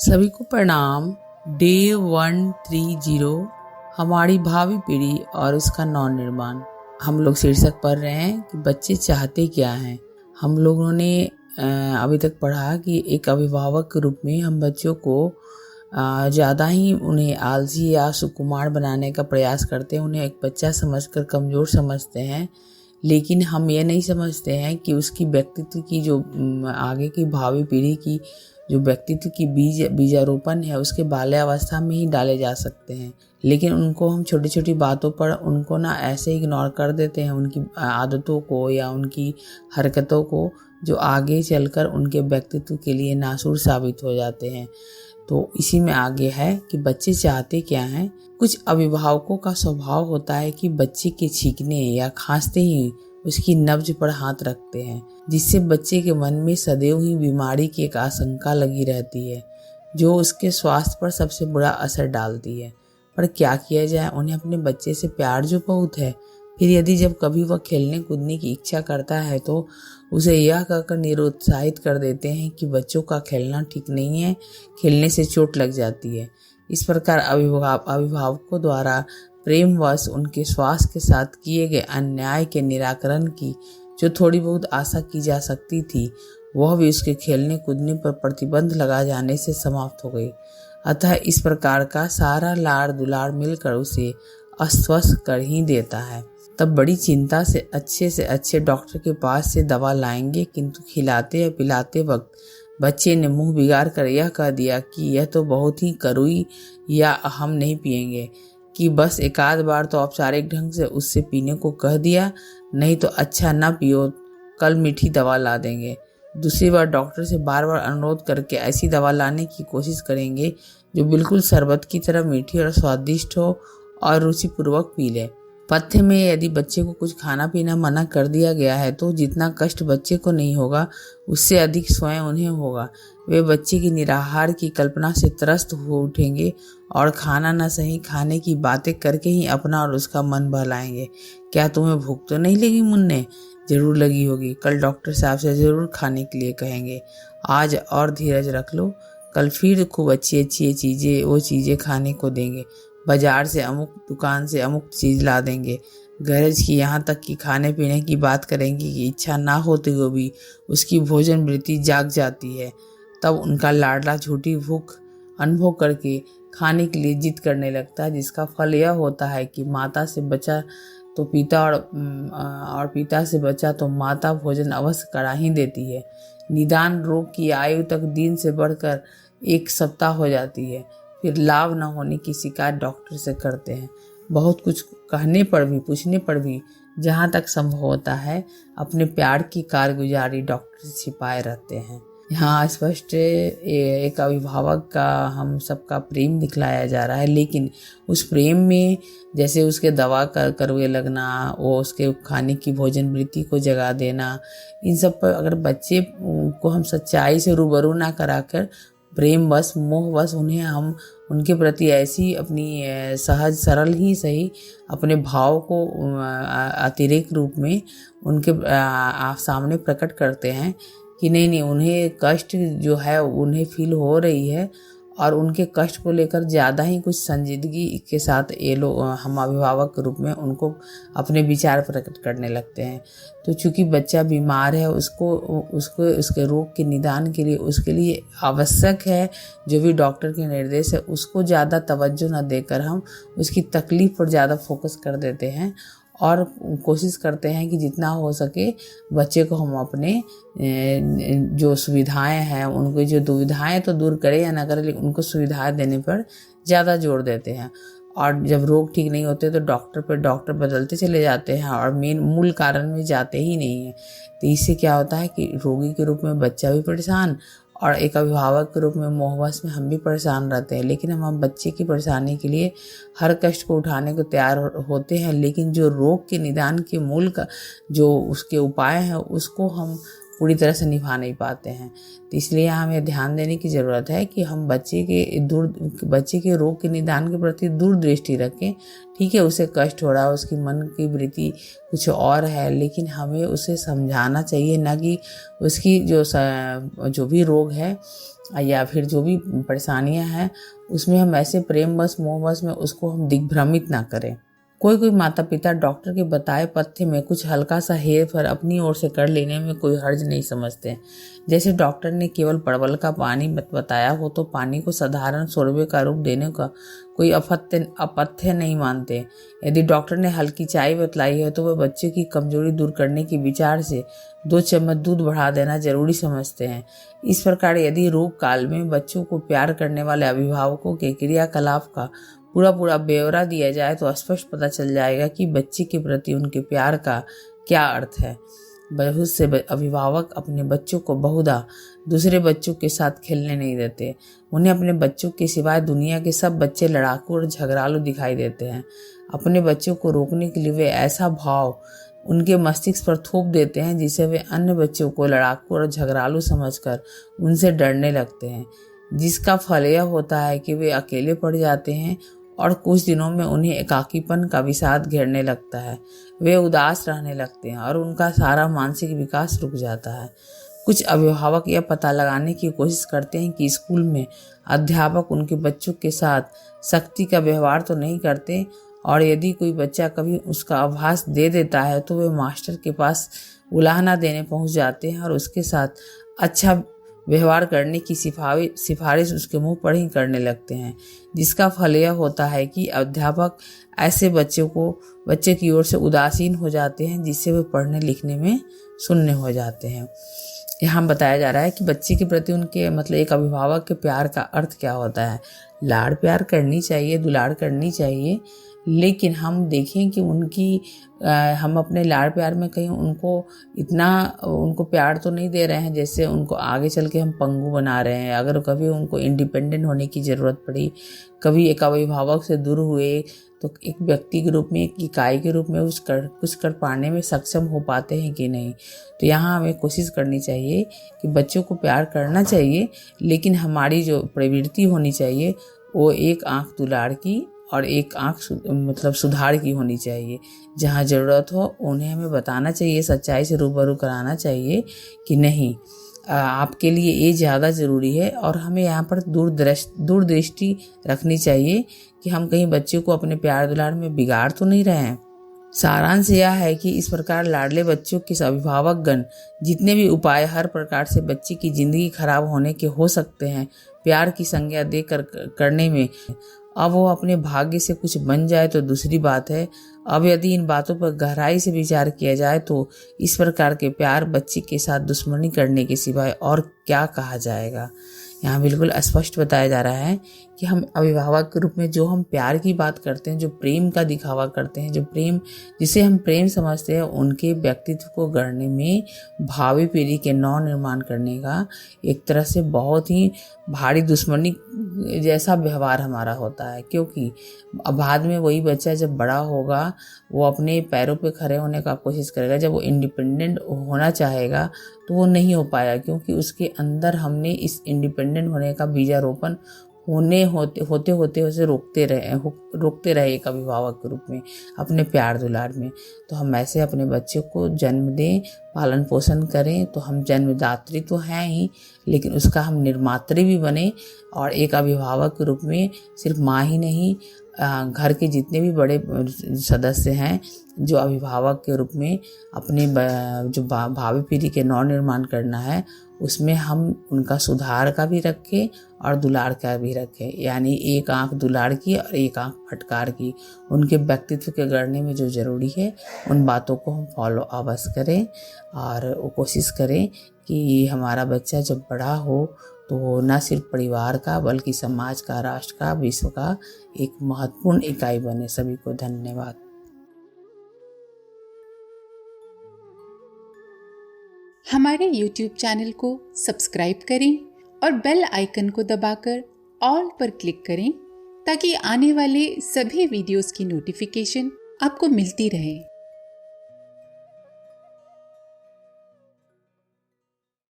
सभी को प्रणाम। डे 130 हमारी भावी पीढ़ी और उसका नव निर्माण। हम लोग शीर्षक पढ़ रहे हैं कि बच्चे चाहते क्या हैं। हम लोगों ने अभी तक पढ़ा कि एक अभिभावक के रूप में हम बच्चों को ज़्यादा ही उन्हें आलसी या सुकुमार बनाने का प्रयास करते हैं। उन्हें एक बच्चा समझकर कमज़ोर समझते हैं, लेकिन हम ये नहीं समझते हैं कि उसकी व्यक्तित्व की जो आगे की भावी पीढ़ी की जो व्यक्तित्व की बीजारोपण है उसके बाल्यावस्था में ही डाले जा सकते हैं। लेकिन उनको हम छोटी छोटी बातों पर उनको ना ऐसे इग्नोर कर देते हैं, उनकी आदतों को या उनकी हरकतों को, जो आगे चलकर उनके व्यक्तित्व के लिए नासूर साबित हो जाते हैं। तो इसी में आगे है कि बच्चे चाहते क्या हैं। कुछ अभिभावकों का स्वभाव होता है कि बच्चे के छींकने या खांसते ही उसकी नब्ज पर हाथ रखते हैं, जिससे बच्चे के मन में सदैव ही बीमारी की एक आशंका लगी रहती है, जो उसके स्वास्थ्य पर सबसे बुरा असर डालती है। पर क्या किया जाए, उन्हें अपने बच्चे से प्यार जो बहुत है, फिर यदि जब कभी वह खेलने कूदने की इच्छा करता है तो उसे यह कहकर निरुत्साहित कर देते हैं कि बच्चों का खेलना ठीक नहीं है, खेलने से चोट लग जाती है। इस प्रकार अभिभावकों द्वारा प्रेमवश उनके स्वास्थ्य के साथ किए गए अन्याय के निराकरण की जो थोड़ी बहुत आशा की जा सकती थी, वह भी उसके खेलने कूदने पर प्रतिबंध लगा जाने से समाप्त हो गई। अतः इस प्रकार का सारा लाड़ दुलार मिलकर उसे अस्वस्थ कर ही देता है। तब बड़ी चिंता से अच्छे डॉक्टर के पास से दवा लाएंगे, किंतु खिलाते या पिलाते वक्त बच्चे ने मुंह बिगाड़ कर यह कह दिया कि यह तो बहुत ही कड़वी या हम नहीं पिएंगे, कि बस एक आध बार तो औपचारिक ढंग से उससे पीने को कह दिया, नहीं तो अच्छा ना पियो, कल मीठी दवा ला देंगे। दूसरी बार डॉक्टर से बार बार अनुरोध करके ऐसी दवा लाने की कोशिश करेंगे जो बिल्कुल शरबत की तरह मीठी और स्वादिष्ट हो और रुचिपूर्वक पी ले। पथ्य में यदि बच्चे को कुछ खाना पीना मना कर दिया गया है तो जितना कष्ट बच्चे को नहीं होगा, उससे अधिक स्वयं उन्हें होगा। वे बच्चे की निराहार की कल्पना से त्रस्त हो उठेंगे और खाना न सही खाने की बातें करके ही अपना और उसका मन बहलाएंगे। क्या तुम्हें भूख तो नहीं लगी मुन्ने? जरूर लगी होगी, कल डॉक्टर साहब से जरूर खाने के लिए कहेंगे। आज और धीरज रख लो, कल फिर खूब अच्छी चीज़ें वो चीज़ें खाने को देंगे। बाजार से अमुक दुकान से अमुक चीज़ ला देंगे। गरज की यहाँ तक कि खाने पीने की बात करेंगे कि इच्छा ना होते हुए भी उसकी भोजन वृत्ति जाग जाती है। तब उनका लाडला झूठी भूख अनुभव करके खाने के लिए जिद करने लगता है, जिसका फल यह होता है कि माता से बचा तो पिता और पिता से बचा तो माता भोजन अवश्य करा ही देती है। निदान रोग की आयु तक दिन से बढ़कर 1 सप्ताह हो जाती है। फिर लाभ न होने की शिकायत डॉक्टर से करते हैं। बहुत कुछ कहने पर भी, पूछने पर भी जहाँ तक संभव होता है अपने प्यार की कारगुजारी डॉक्टर से छिपाए रहते हैं। यहाँ स्पष्ट एक अभिभावक का हम सबका प्रेम दिखलाया जा रहा है, लेकिन उस प्रेम में जैसे उसके दवा करवे लगना, वो उसके खाने की भोजन वृत्ति को जगा देना, इन सब पर अगर बच्चे को हम सच्चाई से रूबरू ना कराकर प्रेमवश मोहवश हम उनके प्रति ऐसी अपनी सहज सरल ही सही अपने भाव को अतिरेक रूप में उनके सामने प्रकट करते हैं कि नहीं, उन्हें कष्ट जो है उन्हें फील हो रही है और उनके कष्ट को लेकर ज़्यादा ही कुछ संजीदगी के साथ ये लोग, हम अभिभावक के रूप में उनको अपने विचार प्रकट करने लगते हैं। तो चूंकि बच्चा बीमार है, उसको उसके रोग के निदान के लिए उसके लिए आवश्यक है जो भी डॉक्टर के निर्देश है, उसको ज़्यादा तवज्जो न देकर हम उसकी तकलीफ पर ज़्यादा फोकस कर देते हैं और कोशिश करते हैं कि जितना हो सके बच्चे को हम अपने जो सुविधाएं हैं, उनको जो दुविधाएं तो दूर करें या ना करें, लेकिन उनको सुविधाएं देने पर ज़्यादा जोर देते हैं। और जब रोग ठीक नहीं होते तो डॉक्टर बदलते चले जाते हैं और मूल कारण में जाते ही नहीं हैं। तो इससे क्या होता है कि रोगी के रूप में बच्चा भी परेशान और एक अभिभावक के रूप में मोहवश में हम भी परेशान रहते हैं। लेकिन हम बच्चे की परेशानी के लिए हर कष्ट को उठाने को तैयार होते हैं, लेकिन जो रोग के निदान के मूल का जो उसके उपाय हैं उसको हम पूरी तरह से निभा नहीं पाते हैं। तो इसलिए हमें ध्यान देने की ज़रूरत है कि हम बच्चे के रोग के निदान के प्रति दूरदृष्टि रखें। ठीक है, उसे कष्ट हो रहा है, उसकी मन की वृत्ति कुछ और है, लेकिन हमें उसे समझाना चाहिए, ना कि उसकी जो भी रोग है या फिर जो भी परेशानियां हैं उसमें हम ऐसे प्रेमवश मोहवश में उसको हम दिग्भ्रमित ना करें। कोई माता पिता डॉक्टर के बताए पथ्य में कुछ हल्का सा हेर फेर अपनी ओर से कर लेने में कोई हर्ज नहीं समझते। जैसे डॉक्टर ने केवल परवल का पानी बताया हो तो पानी को साधारण शोरबे का रूप देने का कोई अपथ्य नहीं मानते। यदि डॉक्टर ने हल्की चाय बतलाई है तो वह बच्चे की कमजोरी दूर करने के विचार से 2 चम्मच दूध बढ़ा देना जरूरी समझते हैं। इस प्रकार यदि रोग काल में बच्चों को प्यार करने वाले अभिभावकों के क्रियाकलाप का पूरा ब्यौरा दिया जाए तो स्पष्ट पता चल जाएगा कि बच्चे के प्रति उनके प्यार का क्या अर्थ है। बहुत से अभिभावक अपने बच्चों को बहुधा दूसरे बच्चों के साथ खेलने नहीं देते। उन्हें अपने बच्चों के सिवाय दुनिया के सब बच्चे लड़ाकू और झगड़ालू दिखाई देते हैं। अपने बच्चों को रोकने के लिए वे ऐसा भाव उनके मस्तिष्क पर थोप देते हैं जिससे वे अन्य बच्चों को लड़ाकू और झगड़ालू समझकर उनसे डरने लगते हैं, जिसका फल यह होता है कि वे अकेले पड़ जाते हैं और कुछ दिनों में उन्हें एकाकीपन का विषाद घेरने लगता है। वे उदास रहने लगते हैं और उनका सारा मानसिक विकास रुक जाता है। कुछ अभिभावक यह पता लगाने की कोशिश करते हैं कि स्कूल में अध्यापक उनके बच्चों के साथ सख्ती का व्यवहार तो नहीं करते, और यदि कोई बच्चा कभी उसका आभास दे देता है तो वे मास्टर के पास उलाहना देने पहुंच जाते हैं और उसके साथ अच्छा व्यवहार करने की सिफारिश उसके मुंह पर ही करने लगते हैं, जिसका फल यह होता है कि अध्यापक ऐसे बच्चे की ओर से उदासीन हो जाते हैं, जिससे वे पढ़ने लिखने में शून्य हो जाते हैं। यहाँ बताया जा रहा है कि बच्चे के प्रति उनके एक अभिभावक के प्यार का अर्थ क्या होता है। लाड़ प्यार करनी चाहिए, दुलार करनी चाहिए, लेकिन हम देखें कि हम अपने लाड़ प्यार में कहीं उनको प्यार तो नहीं दे रहे हैं जैसे उनको आगे चल के हम पंगु बना रहे हैं। अगर कभी उनको इंडिपेंडेंट होने की ज़रूरत पड़ी, कभी एक अभिभावक से दूर हुए, तो एक व्यक्ति के रूप में, एक इकाई के रूप में कुछ कर पाने में सक्षम हो पाते हैं कि नहीं। तो यहाँ हमें कोशिश करनी चाहिए कि बच्चों को प्यार करना चाहिए, लेकिन हमारी जो प्रवृत्ति होनी चाहिए वो एक आंख दुलार की और एक आंख सुधार की होनी चाहिए। जहाँ ज़रूरत हो उन्हें हमें बताना चाहिए, सच्चाई से रूबरू कराना चाहिए कि नहीं, आपके लिए ये ज़्यादा ज़रूरी है। और हमें यहाँ पर दूरदृष्टि रखनी चाहिए कि हम कहीं बच्चे को अपने प्यार दुलार में बिगाड़ तो नहीं रहे हैं। सारांश यह है कि इस प्रकार लाडले बच्चों के अभिभावक गण जितने भी उपाय हर प्रकार से बच्चे की जिंदगी खराब होने के हो सकते हैं प्यार की संज्ञा देकर करने में, अब वो अपने भाग्य से कुछ बन जाए तो दूसरी बात है। अब यदि इन बातों पर गहराई से विचार किया जाए तो इस प्रकार के प्यार बच्चे के साथ दुश्मनी करने के सिवाय और क्या कहा जाएगा। यहाँ बिल्कुल स्पष्ट बताया जा रहा है कि हम अभिभावक के रूप में जो हम प्यार की बात करते हैं, जो प्रेम का दिखावा करते हैं, जिसे हम प्रेम समझते हैं, उनके व्यक्तित्व को गढ़ने में, भावी पीढ़ी के नव निर्माण करने का एक तरह से बहुत ही भारी दुश्मनी जैसा व्यवहार हमारा होता है। क्योंकि अब बाद में वही बच्चा जब बड़ा होगा वो अपने पैरों पे खड़े होने का कोशिश करेगा। जब वो इंडिपेंडेंट होना चाहेगा तो वो नहीं हो पाया, क्योंकि उसके अंदर हमने इस इंडिपेंडेंट होने का बीजारोपण होते उसे रोकते रहे एक अभिभावक के रूप में अपने प्यार दुलार में। तो हम ऐसे अपने बच्चे को जन्म दें, पालन पोषण करें, तो हम जन्मदात्री तो हैं ही, लेकिन उसका हम निर्मात्री भी बने। और एक अभिभावक के रूप में सिर्फ माँ ही नहीं, घर के जितने भी बड़े सदस्य हैं जो अभिभावक के रूप में अपने जो भावी पीढ़ी के नव निर्माण करना है, उसमें हम उनका सुधार का भी रखें और दुलार का भी रखें। यानी एक आंख दुलार की और एक आंख फटकार की। उनके व्यक्तित्व के गढ़ने में जो ज़रूरी है उन बातों को हम फॉलो अवश्य करें और कोशिश करें कि हमारा बच्चा जब बड़ा हो तो न सिर्फ परिवार का बल्कि समाज का, राष्ट्र का, विश्व का एक महत्वपूर्ण इकाई बने। सभी को धन्यवाद। हमारे YouTube चैनल को सब्सक्राइब करें और बेल आइकन को दबाकर ऑल पर क्लिक करें ताकि आने वाले सभी वीडियोस की नोटिफिकेशन आपको मिलती रहे।